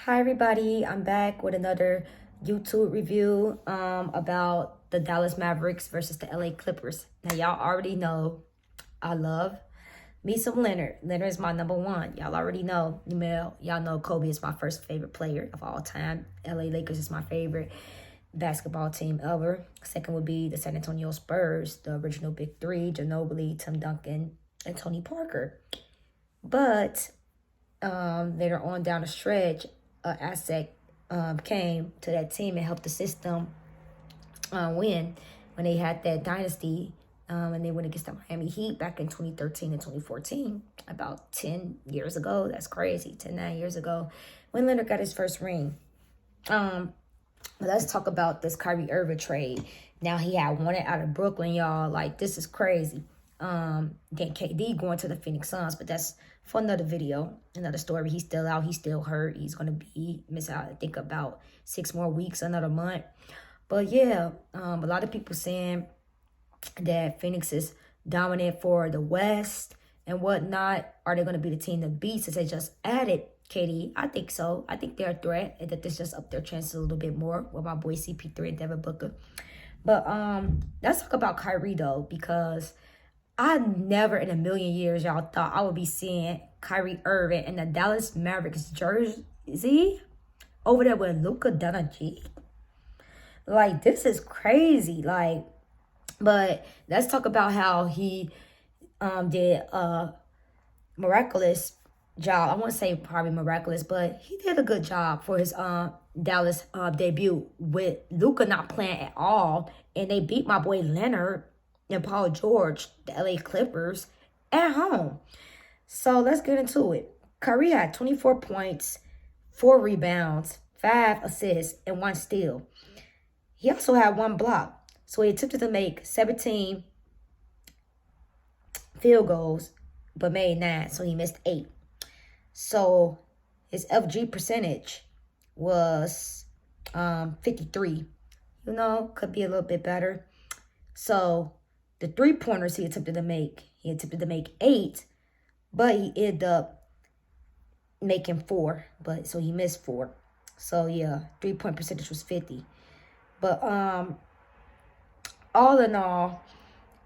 Hi everybody, I'm back with another YouTube review about the Dallas Mavericks versus the LA Clippers. Now y'all already know I love me some Leonard. Leonard is my number one. Y'all already know. Y'all know Kobe is my first favorite player of all time. LA Lakers is my favorite basketball team ever. Second would be the San Antonio Spurs, the original big three, Ginobili, Tim Duncan, and Tony Parker. But later on down the stretch, asset came to that team and helped the system win when they had that dynasty and they went against the Miami Heat back in 2013 and 2014, about 10 years ago. That's crazy, 9 years ago, when Leonard got his first ring. But let's talk about this Kyrie Irving trade. Now he had wanted out of Brooklyn, y'all. Like, this is crazy. Then KD going to the Phoenix Suns, but that's for another video, another story. He's still out. He's still hurt. He's going to miss out, I think, about 6 more weeks, another month. But yeah, a lot of people saying that Phoenix is dominant for the West and whatnot. Are they going to be the team to beat since they just added KD? I think so. I think they're a threat, and that this just up their chances a little bit more with my boy CP3 and Devin Booker. But let's talk about Kyrie though, because I never in a million years, y'all, thought I would be seeing Kyrie Irving in the Dallas Mavericks jersey over there with Luka Doncic. Like, this is crazy. Like, but let's talk about how he did a miraculous job. I won't say probably miraculous, but he did a good job for his Dallas debut with Luka not playing at all, and they beat my boy Leonard and Paul George, the LA Clippers, at home. So let's get into it. Kyrie had 24 points, 4 rebounds, 5 assists, and 1 steal. He also had 1 block. So he attempted to make 17 field goals, but made 9. So he missed 8. So his FG percentage was 53. You know, could be a little bit better. So the 3-pointers he attempted to make 8, but he ended up making 4. But so he missed 4. So yeah, 3-point percentage was 50. But all in all,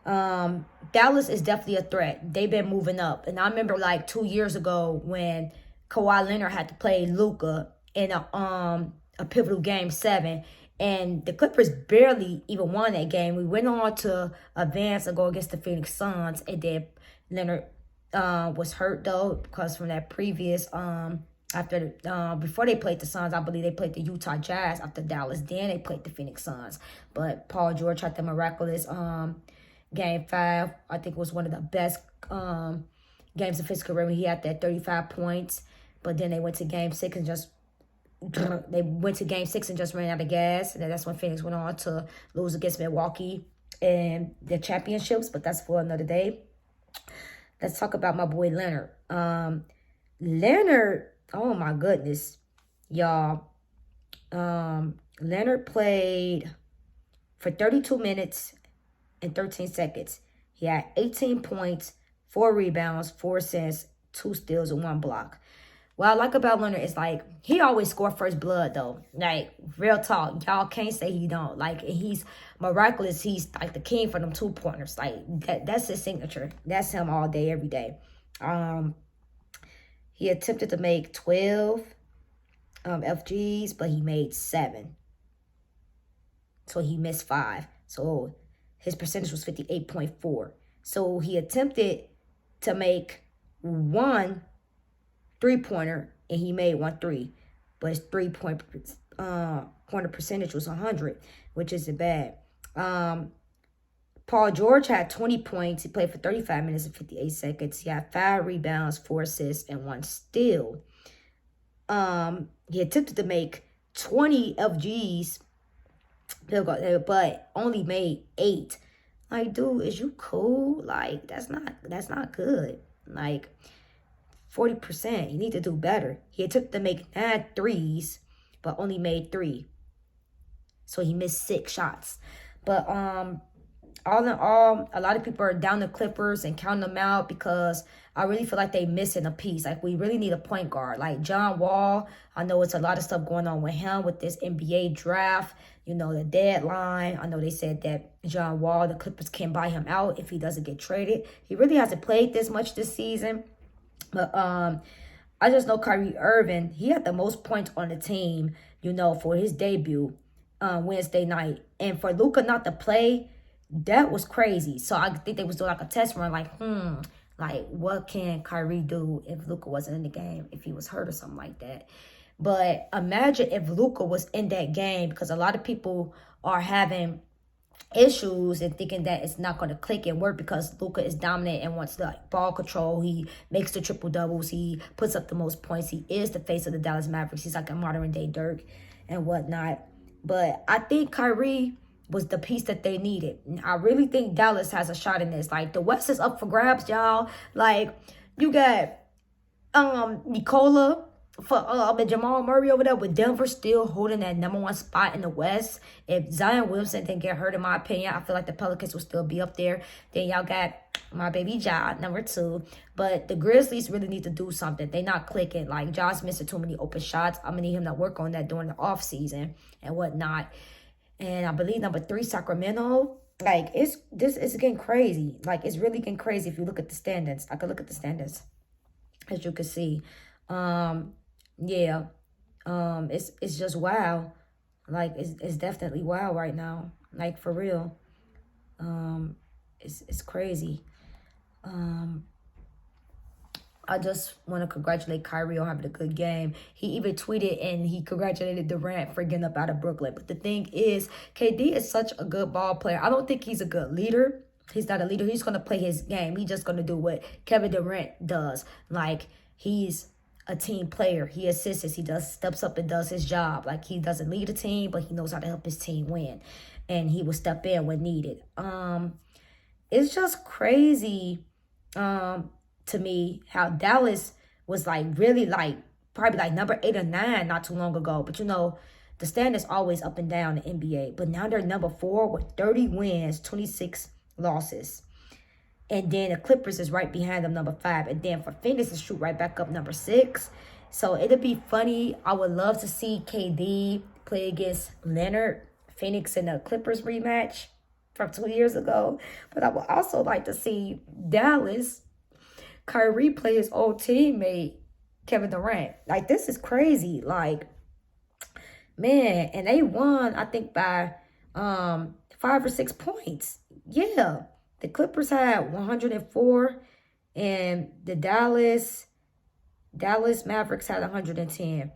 Dallas is definitely a threat. They've been moving up, and I remember like 2 years ago when Kawhi Leonard had to play Luka in a pivotal game 7. And the Clippers barely even won that game. We went on to advance and go against the Phoenix Suns. And then Leonard was hurt, though, because from that previous, before they played the Suns, I believe they played the Utah Jazz after Dallas. Then they played the Phoenix Suns. But Paul George had the miraculous Game 5. I think it was one of the best games of his career when he had that 35 points. But then they went to Game 6 and just ran out of gas. And that's when Phoenix went on to lose against Milwaukee in the championships. But that's for another day. Let's talk about my boy Leonard. Leonard, oh my goodness, y'all. Leonard played for 32 minutes and 13 seconds. He had 18 points, 4 rebounds, 4 assists, 2 steals, and 1 block. What I like about Leonard is, like, he always score first blood, though. Like, real talk. Y'all can't say he don't. Like, he's miraculous. He's, like, the king for them 2-pointers. Like, that's his signature. That's him all day, every day. He attempted to make 12 FGs, but he made 7. So he missed 5. So his percentage was 58.4. So he attempted to make 1 3-pointer, and he made 1 3, but his 3-point pointer percentage was 100, which isn't bad. Paul George had 20 points. He played for 35 minutes and 58 seconds. He had 5 rebounds, 4 assists, and 1 steal. He attempted to make 20 FGs, but only made 8. Like, dude, is you cool? Like, that's not good. Like, 40%. You need to do better. He attempted to make 9 threes, but only made 3. So he missed 6 shots. But all in all, a lot of people are down the Clippers and counting them out because I really feel like they missing a piece. Like, we really need a point guard. Like, John Wall, I know it's a lot of stuff going on with him with this NBA draft, the deadline. I know they said that John Wall, the Clippers can buy him out if he doesn't get traded. He really hasn't played this much this season. But I just know Kyrie Irving, he had the most points on the team, for his debut Wednesday night. And for Luka not to play, that was crazy. So I think they was doing like a test run, like what can Kyrie do if Luka wasn't in the game, if he was hurt or something like that. But imagine if Luka was in that game, because a lot of people are having issues and thinking that it's not going to click and work because Luka is dominant and wants the ball control. He makes the triple doubles. He puts up the most points. He is the face of the Dallas Mavericks. He's like a modern day Dirk and whatnot. But I think Kyrie was the piece that they needed. I really think Dallas has a shot in this. Like, the West is up for grabs, y'all. Like, you got Nikola for Jamal Murray over there, with Denver still holding that #1 spot in the West. If Zion Williamson didn't get hurt, in my opinion, I feel like the Pelicans will still be up there. Then y'all got my baby Ja, #2. But the Grizzlies really need to do something. They not clicking. Like, Ja's missing too many open shots. I'm gonna need him to work on that during the off season and whatnot. And I believe #3, Sacramento. Like, it's getting crazy. Like, it's really getting crazy if you look at the standings. I could look at the standings, as you can see. Yeah. It's just wow. Like, it's definitely wow right now. Like, for real. It's crazy. I just want to congratulate Kyrie on having a good game. He even tweeted and he congratulated Durant for getting up out of Brooklyn. But the thing is, KD is such a good ball player. I don't think he's a good leader. He's not a leader. He's going to play his game. He's just going to do what Kevin Durant does. Like, he's a team player. He assists. He steps up and does his job. Like, he doesn't lead a team, but he knows how to help his team win. And he will step in when needed. It's just crazy to me how Dallas was like really like probably like number 8 or 9 not too long ago. But the standings always up and down in the NBA. But now they're #4 with 30 wins, 26 losses. And then the Clippers is right behind them, #5. And then for Phoenix is shoot right back up #6. So it'll be funny. I would love to see KD play against Leonard, Phoenix and the Clippers rematch from 2 years ago. But I would also like to see Dallas, Kyrie play his old teammate, Kevin Durant. Like, this is crazy. Like, man, and they won, I think, by 5 or 6 points. Yeah. The Clippers had 104, and the Dallas Mavericks had 110.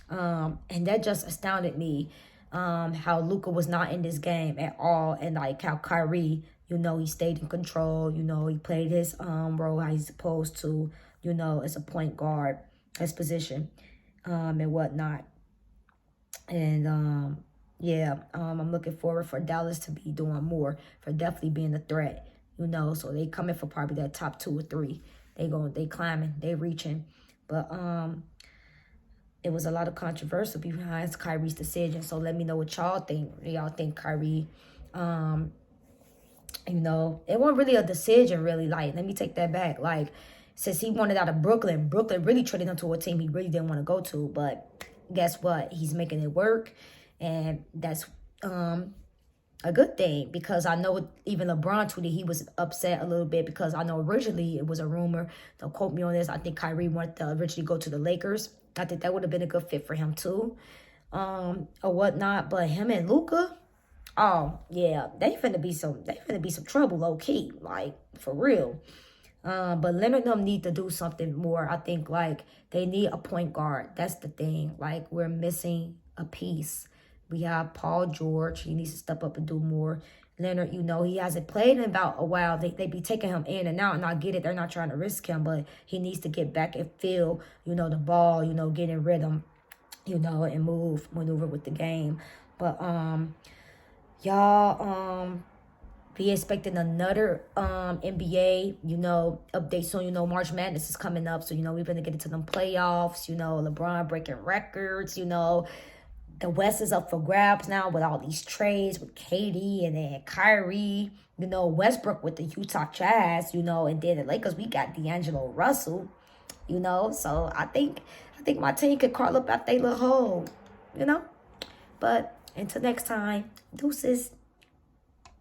And that just astounded me, how Luka was not in this game at all, and like how Kyrie, he stayed in control. He played his role how he's supposed to, as a point guard, his position, and whatnot. And yeah, I'm looking forward for Dallas to be doing more, for definitely being a threat, So they coming for probably that top 2 or 3. They climbing, they reaching. But it was a lot of controversy behind Kyrie's decision. So let me know what y'all think. Do y'all think Kyrie, it wasn't really a decision, really. Like, let me take that back. Like, since he wanted out of Brooklyn really traded him to a team he really didn't want to go to. But guess what? He's making it work. And that's a good thing, because I know even LeBron tweeted he was upset a little bit, because I know originally it was a rumor. Don't quote me on this. I think Kyrie wanted to originally go to the Lakers. I think that would have been a good fit for him too, or whatnot. But him and Luka, oh yeah, they finna be some trouble, low key, like, for real. But Leonard and them need to do something more. I think, like, they need a point guard. That's the thing. Like, we're missing a piece. We have Paul George. He needs to step up and do more. Leonard, he hasn't played in about a while. They be taking him in and out, and I get it. They're not trying to risk him, but he needs to get back and feel, the ball, get in rhythm, and maneuver with the game. But y'all be expecting another NBA, update soon. March Madness is coming up, so we're gonna get into them playoffs. LeBron breaking records. the West is up for grabs now with all these trades with Katie and then Kyrie, you know, Westbrook with the Utah Jazz, you know, and then the Lakers, we got D'Angelo Russell, you know. So I think my team could crawl up out their little hole, you know. But until next time, deuces.